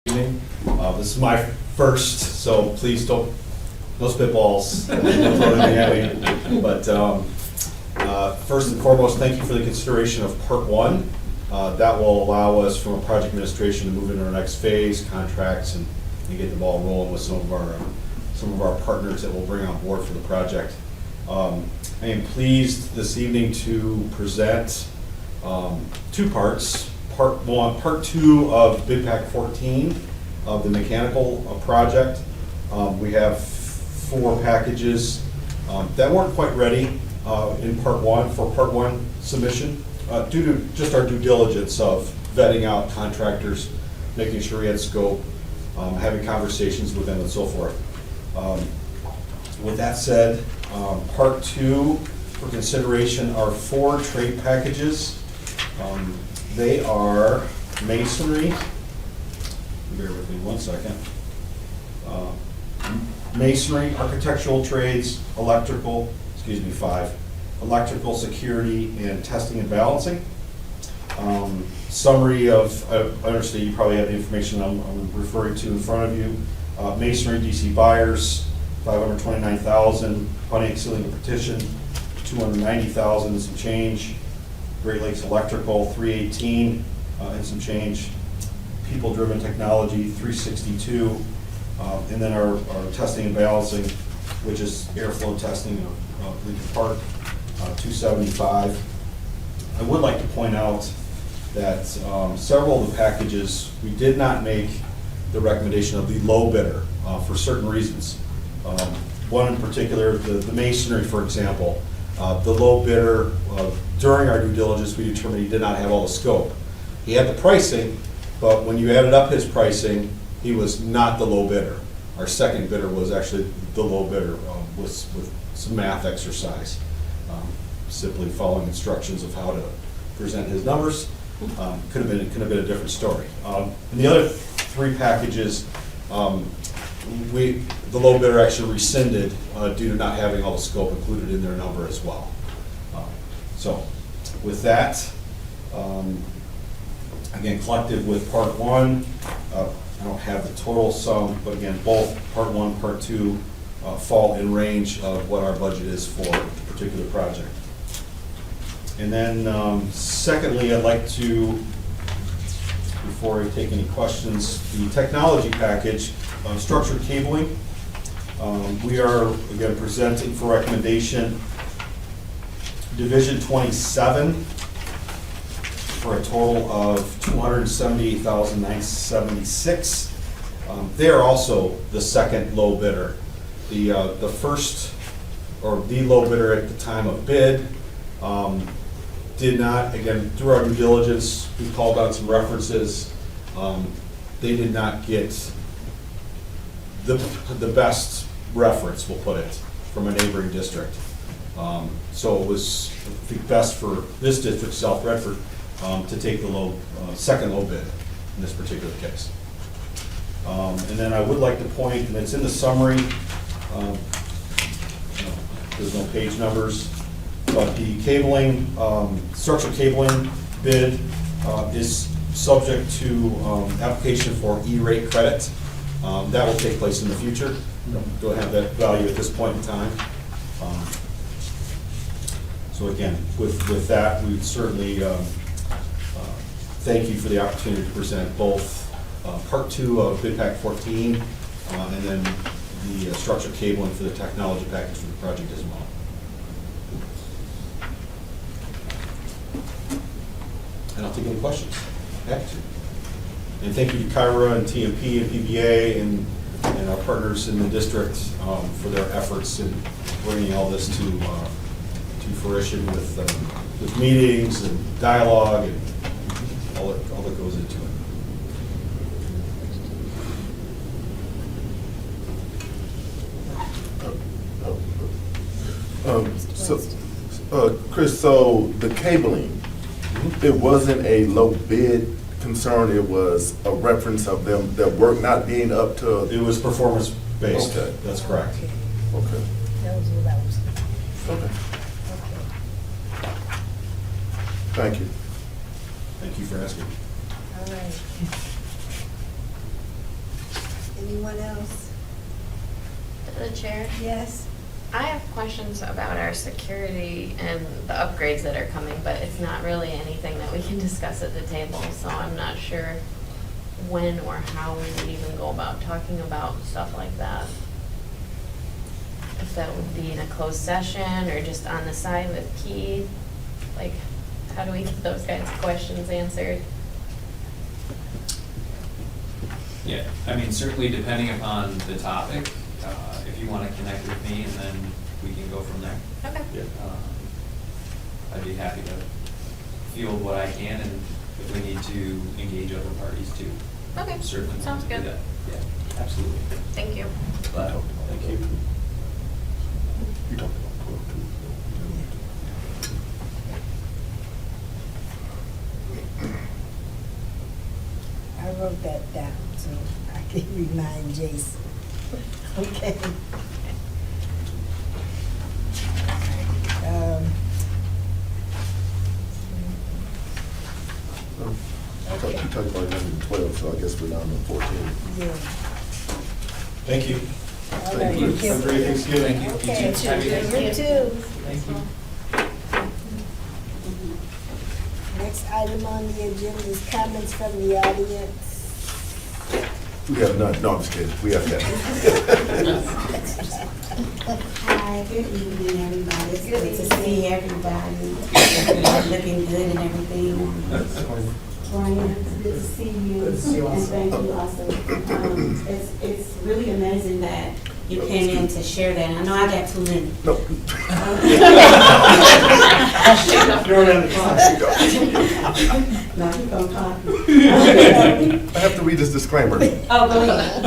evening. This is my first, so please don't, no spitballs. Don't throw anything at me. But first and foremost, thank you for the consideration of part one. That will allow us from a project administration to move into our next phase, contracts, and get the ball rolling with some of our partners that we'll bring on board for the project. I am pleased this evening to present two parts. Part two of Bid Pack 14 of the mechanical project. We have 4 packages that weren't quite ready in part one for part one submission due to just our due diligence of vetting out contractors, making sure we had scope, having conversations with them and so forth. With that said, part two for consideration are 4 trade packages. They are masonry, bear with me 1 second. Masonry, architectural trades, electrical, 5, electrical, security, and testing and balancing. Summary of, I understand you probably have the information I'm referring to in front of you. Masonry, DC buyers, $529,000, Pontiac Ceiling and Partition, $290,000 and some change. Great Lakes Electrical, $318 and some change. People Driven Technology, $362, and then our testing and balancing, which is airflow testing of Lincoln Park, $275. I would like to point out that several of the packages, we did not make the recommendation of the low bidder for certain reasons. One in particular, the masonry, for example, the low bidder, during our due diligence, we determined he did not have all the scope. He had the pricing, but when you added up his pricing, he was not the low bidder. Our second bidder was actually the low bidder with some math exercise, simply following instructions of how to present his numbers. Could have been a different story. And the other 3 packages, the low bidder actually rescinded due to not having all the scope included in their number as well. So with that, again, collective with part one, I don't have the total sum, but again, both part one, part two fall in range of what our budget is for the particular project. And then secondly, I'd like to, before I take any questions, the technology package, structured cabling. We are, again, presenting for recommendation Division 27 for a total of $278,976. They are also the second low bidder. The first, or the low bidder at the time of bid, did not, again, through our due diligence, we called out some references. They did not get the best reference, we'll put it, from a neighboring district. So it was, I think, best for this district, South Redford, to take the second low bid in this particular case. And then I would like to point, and it's in the summary, there's no page numbers, but the cabling, structural cabling bid is subject to application for E-rate credit. That will take place in the future. Don't have that value at this point in time. So again, with that, we would certainly thank you for the opportunity to present both part two of Bid Pack 14 and then the structured cabling for the technology package for the project as well. And I'll take any questions. Happy to. And thank you to Kyra and TMP and PBA and our partners in the district for their efforts in bringing all this to fruition with meetings and dialogue and all that goes into it. Chris, so the cabling, it wasn't a low bid concern, it was a reference of them, their work not being up to. It was performance based. Okay. That's correct. Okay. That was what I was. Okay. Okay. Thank you. Thank you for asking. All right. Anyone else? The chair, Yes? I have questions about our security and the upgrades that are coming, but it's not really anything that we can discuss at the table, so I'm not sure when or how we would even go about talking about stuff like that. If that would be in a closed session or just on the side with Keith, like, how do we get those kinds of questions answered? Yeah, I mean, certainly depending upon the topic, if you want to connect with me, and then we can go from there. Okay. I'd be happy to field what I can, and if we need to engage other parties too. Okay, Certainly. sounds want to do good. that. Yeah, absolutely. Thank you. Glad. Thank you. You talked about 12 too. I wrote that down, so I can remind Jason. Okay. You talked about 11 and 12, so I guess we're down to 14. Yeah. Thank you. All Thank right, you. Have a great Thanksgiving. Okay. Happy You Thanksgiving. too. Thank you. Next item on the agenda is comments from the audience. We have none. No, I'm just kidding. We have that. Hi, good evening, everybody. It's good to see everybody. Looking good and everything. Brian, it's good to see you. Good to see you And also. thank you also. It's really amazing that you came in to share that. I know I got too many. No. Throw it in the car. No, you gonna talk. I have to read this disclaimer. Oh, go ahead.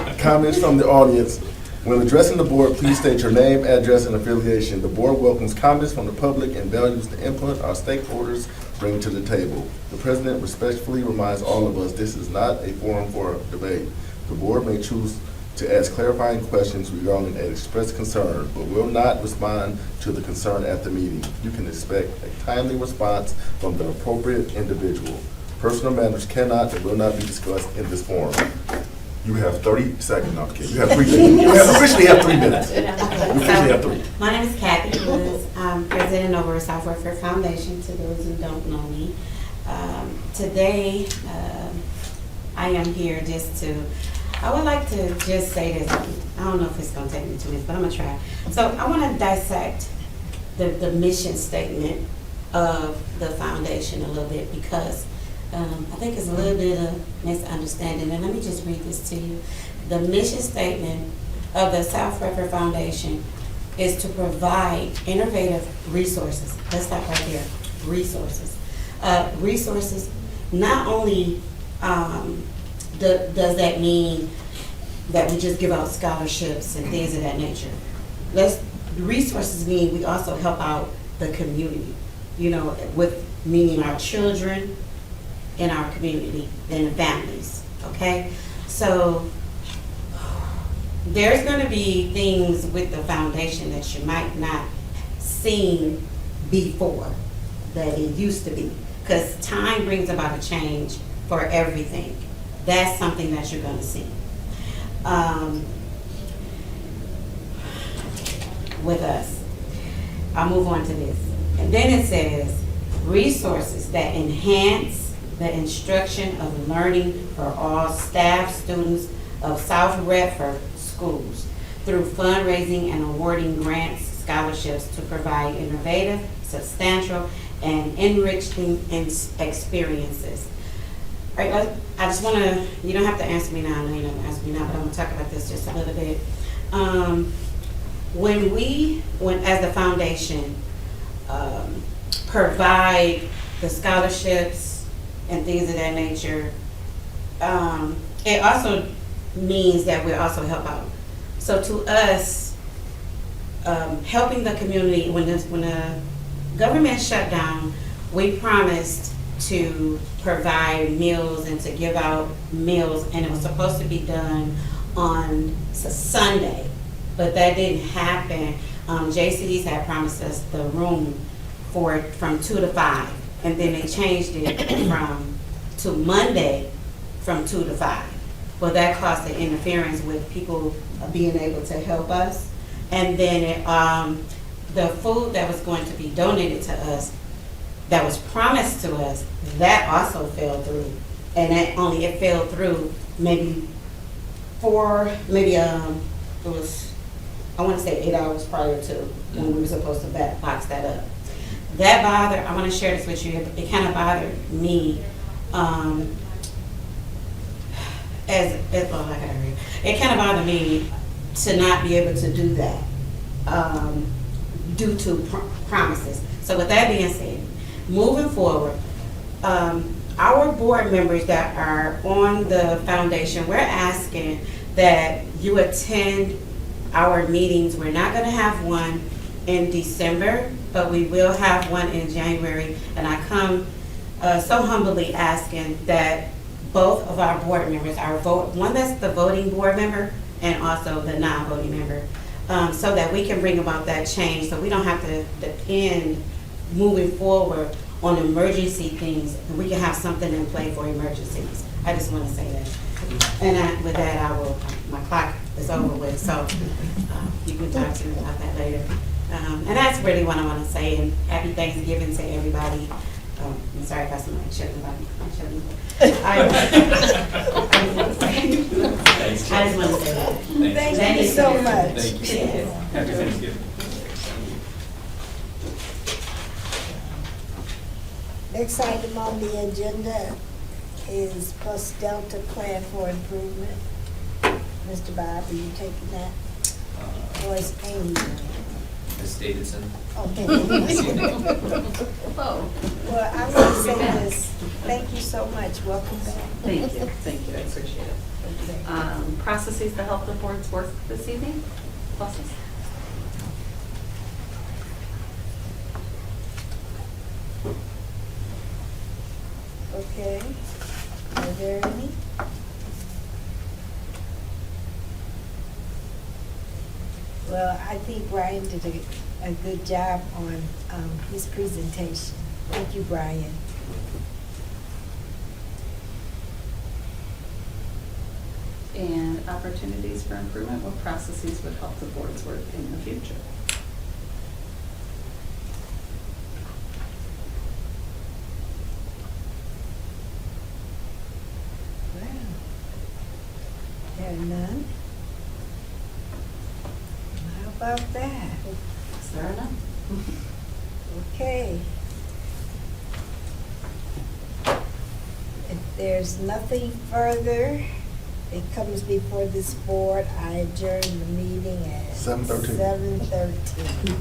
Okay. Comments from the audience. When addressing the board, please state your name, address, and affiliation. The board welcomes comments from the public and values the input our stakeholders bring to the table. The president respectfully reminds all of us this is not a forum for debate. The board may choose to ask clarifying questions regarding an expressed concern, but will not respond to the concern at the meeting. You can expect a timely response from the appropriate individual. Personal matters cannot and will not be discussed in this forum. You have 30 seconds, no, I'm kidding. You have 3 minutes. You officially have 3 minutes. You officially have 3. My name is Kathy Woods. I'm president over South Welfare Foundation, to those who don't know me. Today, I am here I would like to just say this. I don't know if it's going to take me 2 minutes, but I'm going to try. So I want to dissect the mission statement of the foundation a little bit, because I think it's a little bit of misunderstanding. And let me just read this to you. The mission statement of the South River Foundation is to provide innovative resources. Let's stop right there. Resources. Resources, not only does that mean that we just give out scholarships and things of that nature. Resources mean we also help out the community, with meaning our children in our community and the families, okay? So there's gonna be things with the foundation that you might not seen before that it used to be, because time brings about a change for everything. That's something that you're gonna see. With us. I'll move on to this. And then it says, resources that enhance the instruction of learning for all staff, students of South Redford schools through fundraising and awarding grants, scholarships to provide innovative, substantial, and enriching experiences. All right, I just want to, you don't have to answer me now, I know you're not going to answer me now, but I'm going to talk about this just a little bit. When as the foundation, provide the scholarships and things of that nature, it also means that we also help out. So to us, helping the community, when the government shut down, we promised to provide meals and to give out meals, and it was supposed to be done on Sunday, but that didn't happen. JC's had promised us the room from 2 to 5, and then they changed it to Monday from 2 to 5. Well, that caused the interference with people being able to help us. And then the food that was going to be donated to us, that was promised to us, that also fell through. And it fell through maybe it was, I want to say 8 hours prior to when we were supposed to box that up. That bothered, I want to share this with you, it kind of bothered me, it kind of bothered me to not be able to do that, due to promises. So with that being said, moving forward, our board members that are on the foundation, we're asking that you attend our meetings. We're not going to have one in December, but we will have one in January. And I come so humbly asking that both of our board members, one that's the voting board member and also the non-voting member, so that we can bring about that change, so we don't have to depend moving forward on emergency things, and we can have something in play for emergencies. I just want to say that. And with that, my clock is over with, so you can talk to me about that later. And that's really what I want to say, and happy Thanksgiving to everybody. I'm sorry if I sound like chilling, but I'm chilling. I just want to say that. Thank you so much. Thank you. Happy Thanksgiving. Next item on the agenda is Plus Delta Plan for Improvement. Mr. Bob, are you taking that? Or is Amy? Ms. Davidson. Okay. Whoa. Well, I want to say this, thank you so much, welcome back. Thank you, I appreciate it. Okay. Processes to help the board's work this evening? Pluses? Okay, are there any? Well, I think Brian did a good job on his presentation. Thank you, Brian. And opportunities for improvement, what processes would help the board's work in the future? Wow. There are none? How about that? Is there enough? Okay. If there's nothing further, it comes before this board, I adjourn the meeting at 7:13. 7:13.